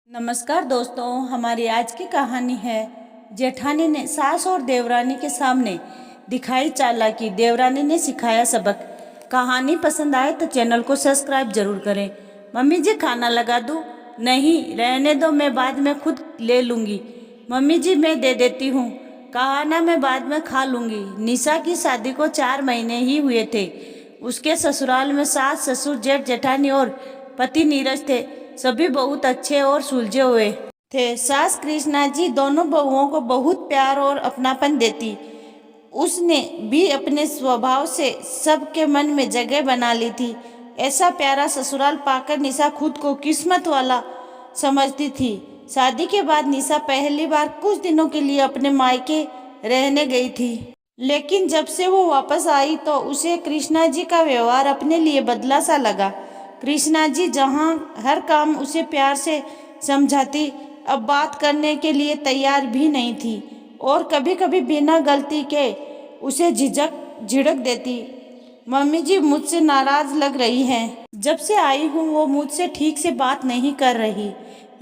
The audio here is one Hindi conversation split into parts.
नमस्कार दोस्तों, हमारी आज की कहानी है जेठानी ने सास और देवरानी के सामने दिखाई चालाकी, देवरानी ने सिखाया सबक। कहानी पसंद आए तो चैनल को सब्सक्राइब जरूर करें। मम्मी जी खाना लगा दूँ? नहीं, रहने दो, मैं बाद में खुद ले लूँगी। मम्मी जी मैं दे देती हूँ। कहा ना, मैं बाद में खा लूँगी। निशा की शादी को 4 महीने ही हुए थे। उसके ससुराल में सास, ससुर, जेठ, जेठानी और पति नीरज थे। सभी बहुत अच्छे और सुलझे हुए थे। सास कृष्णा जी दोनों बहुओं को बहुत प्यार और अपनापन देती। उसने भी अपने स्वभाव से सबके मन में जगह बना ली थी। ऐसा प्यारा ससुराल पाकर निशा खुद को किस्मत वाला समझती थी। शादी के बाद निशा पहली बार कुछ दिनों के लिए अपने मायके रहने गई थी, लेकिन जब से वो वापस आई तो उसे कृष्णा जी का व्यवहार अपने लिए बदला सा लगा। कृष्णा जी जहाँ हर काम उसे प्यार से समझाती, अब बात करने के लिए तैयार भी नहीं थी और कभी कभी बिना गलती के उसे झिड़क देती। मम्मी जी मुझसे नाराज लग रही हैं। जब से आई हूँ वो मुझसे ठीक से बात नहीं कर रही।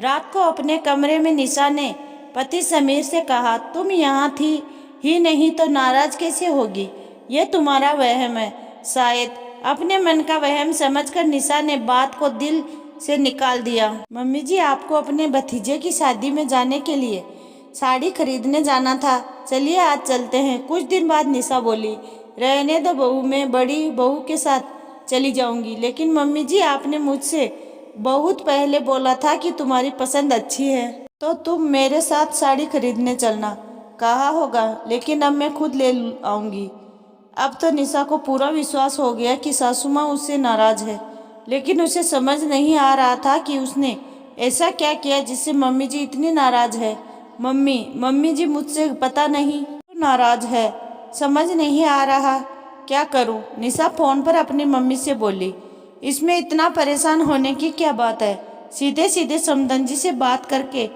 रात को अपने कमरे में निशा ने पति समीर से कहा, तुम यहाँ थी ही नहीं तो नाराज कैसे होगी? ये तुम्हारा वहम है। शायद अपने मन का वहम समझकर निशा ने बात को दिल से निकाल दिया। मम्मी जी, आपको अपने भतीजे की शादी में जाने के लिए साड़ी खरीदने जाना था। चलिए आज चलते हैं। कुछ दिन बाद निशा बोली, रहने दो बहू, मैं बड़ी बहू के साथ चली जाऊंगी। लेकिन मम्मी जी, आपने मुझसे बहुत पहले बोला था कि तुम्हारी पसंद अच्छी है तो तुम मेरे साथ साड़ी खरीदने चलना। कहा होगा, लेकिन अब मैं खुद ले आऊंगी। अब तो निशा को पूरा विश्वास हो गया कि सासू माँ उससे नाराज है, लेकिन उसे समझ नहीं आ रहा था कि उसने ऐसा क्या किया जिससे मम्मी जी इतनी नाराज है। मम्मी जी मुझसे पता नहीं क्यों नाराज है, समझ नहीं आ रहा, क्या करूं? निशा फोन पर अपनी मम्मी से बोली, इसमें इतना परेशान होने की क्या बात है? सीधे सीधे समधन जी से बात करके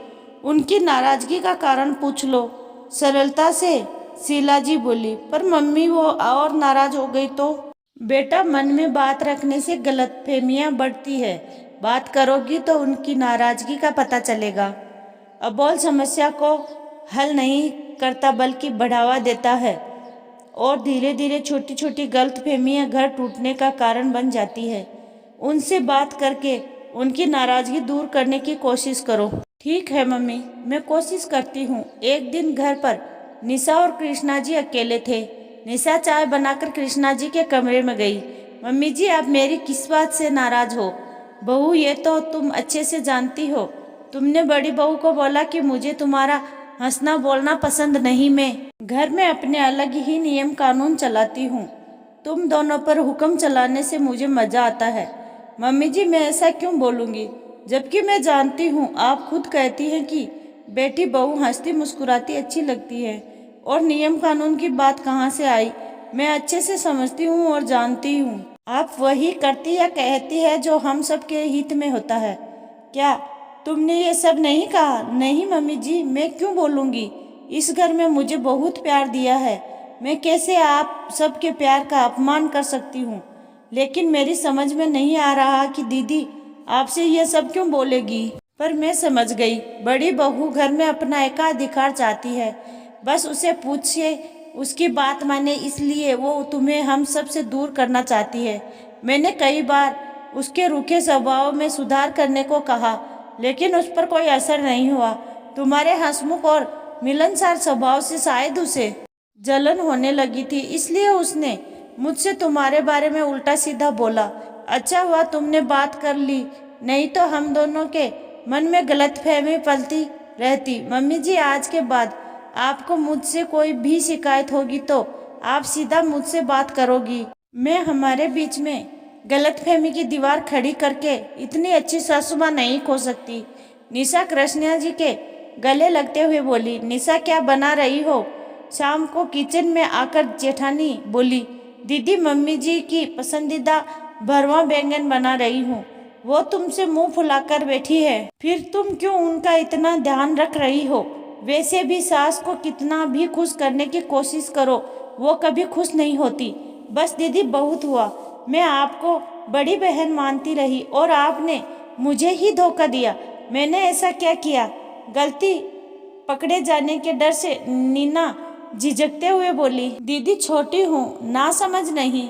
उनकी नाराजगी का कारण पूछ लो, सरलता से शीला जी बोली। पर मम्मी वो और नाराज हो गई तो? बेटा, मन में बात रखने से गलतफहमियां बढ़ती है। बात करोगी तो उनकी नाराजगी का पता चलेगा। अबोल समस्या को हल नहीं करता बल्कि बढ़ावा देता है और धीरे धीरे छोटी छोटी गलतफहमियां घर टूटने का कारण बन जाती है। उनसे बात करके उनकी नाराजगी दूर करने की कोशिश करो। ठीक है मम्मी, मैं कोशिश करती हूँ। एक दिन घर पर निशा और कृष्णा जी अकेले थे। निशा चाय बनाकर कृष्णा जी के कमरे में गई। मम्मी जी, आप मेरी किस बात से नाराज हो? बहू, ये तो तुम अच्छे से जानती हो। तुमने बड़ी बहू को बोला कि मुझे तुम्हारा हंसना बोलना पसंद नहीं। मैं घर में अपने अलग ही नियम कानून चलाती हूँ। तुम दोनों पर हुक्म चलाने से मुझे मजा आता है। मम्मी जी, मैं ऐसा क्यों बोलूँगी, जबकि मैं जानती हूँ आप खुद कहती हैं कि बेटी बहू हंसती मुस्कुराती अच्छी लगती है। और नियम कानून की बात कहाँ से आई? मैं अच्छे से समझती हूँ और जानती हूँ। आप वही करती या कहती है जो हम सब के हित में होता है। क्या तुमने ये सब नहीं कहा? नहीं मम्मी जी, मैं क्यों बोलूँगी? इस घर में मुझे बहुत प्यार दिया है। मैं कैसे आप सबके प्यार का अपमान कर सकती हूँ? लेकिन मेरी समझ में नहीं आ रहा कि दीदी आपसे ये सब क्यों बोलेगी। पर मैं समझ गई। बड़ी बहू घर में अपना एकाधिकार चाहती है। बस उसे पूछिए, उसकी बात माने, इसलिए वो तुम्हें हम सब से दूर करना चाहती है। मैंने कई बार उसके रूखे स्वभाव में सुधार करने को कहा, लेकिन उस पर कोई असर नहीं हुआ। तुम्हारे हंसमुख और मिलनसार स्वभाव से शायद उसे जलन होने लगी थी, इसलिए उसने मुझसे तुम्हारे बारे में उल्टा सीधा बोला। अच्छा हुआ तुमने बात कर ली, नहीं तो हम दोनों के मन में गलतफहमी पलती रहती। मम्मी जी, आज के बाद आपको मुझसे कोई भी शिकायत होगी तो आप सीधा मुझसे बात करोगी। मैं हमारे बीच में गलतफहमी की दीवार खड़ी करके इतनी अच्छी सासू माँ नहीं खो सकती। निशा कृष्णा जी के गले लगते हुए बोली। निशा, क्या बना रही हो? शाम को किचन में आकर जेठानी बोली, दीदी मम्मी जी की पसंदीदा भरवा बैंगन बना रही हूँ। वो तुमसे मुंह फुलाकर बैठी है, फिर तुम क्यों उनका इतना ध्यान रख रही हो? वैसे भी सास को कितना भी खुश करने की कोशिश करो, वो कभी खुश नहीं होती। बस दीदी बहुत हुआ। मैं आपको बड़ी बहन मानती रही और आपने मुझे ही धोखा दिया। मैंने ऐसा क्या किया? गलती पकड़े जाने के डर से नीना झिझकते हुए बोली। दीदी छोटी हूँ, ना समझ नहीं।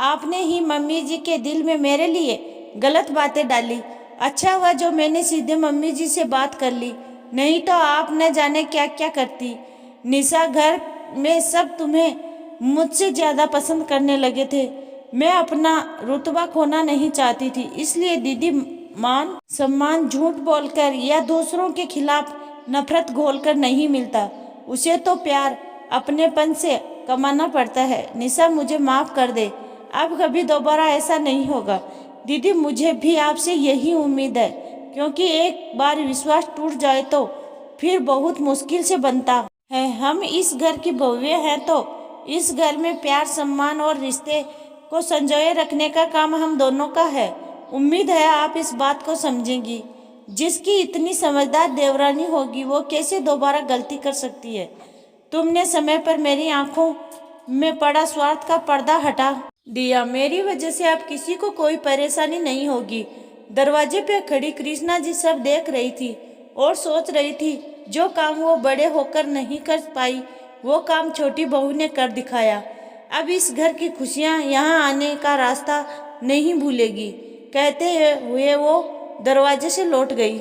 आपने ही मम्मी जी के दिल में मेरे लिए गलत बातें डाली। अच्छा हुआ जो मैंने सीधे मम्मी जी से बात कर ली, नहीं तो आप न जाने क्या क्या करती। निशा, घर में सब तुम्हें मुझसे ज़्यादा पसंद करने लगे थे। मैं अपना रुतबा खोना नहीं चाहती थी, इसलिए दीदी मान सम्मान झूठ बोलकर या दूसरों के खिलाफ नफरत घोलकर नहीं मिलता। उसे तो प्यार अपनेपन से कमाना पड़ता है। निशा, मुझे माफ़ कर दे, अब कभी दोबारा ऐसा नहीं होगा। दीदी, मुझे भी आपसे यही उम्मीद है, क्योंकि एक बार विश्वास टूट जाए तो फिर बहुत मुश्किल से बनता है। हम इस घर की बहुएं हैं, तो इस घर में प्यार, सम्मान और रिश्ते को संजोए रखने का काम हम दोनों का है। उम्मीद है आप इस बात को समझेंगी। जिसकी इतनी समझदार देवरानी होगी, वो कैसे दोबारा गलती कर सकती है? तुमने समय पर मेरी आंखों में पड़ा स्वार्थ का पर्दा हटा दिया। मेरी वजह से अब किसी को कोई परेशानी नहीं होगी। दरवाजे पे खड़ी कृष्णा जी सब देख रही थी और सोच रही थी, जो काम वो बड़े होकर नहीं कर पाई, वो काम छोटी बहू ने कर दिखाया। अब इस घर की खुशियाँ यहाँ आने का रास्ता नहीं भूलेगी। कहते हुए वो दरवाजे से लौट गई।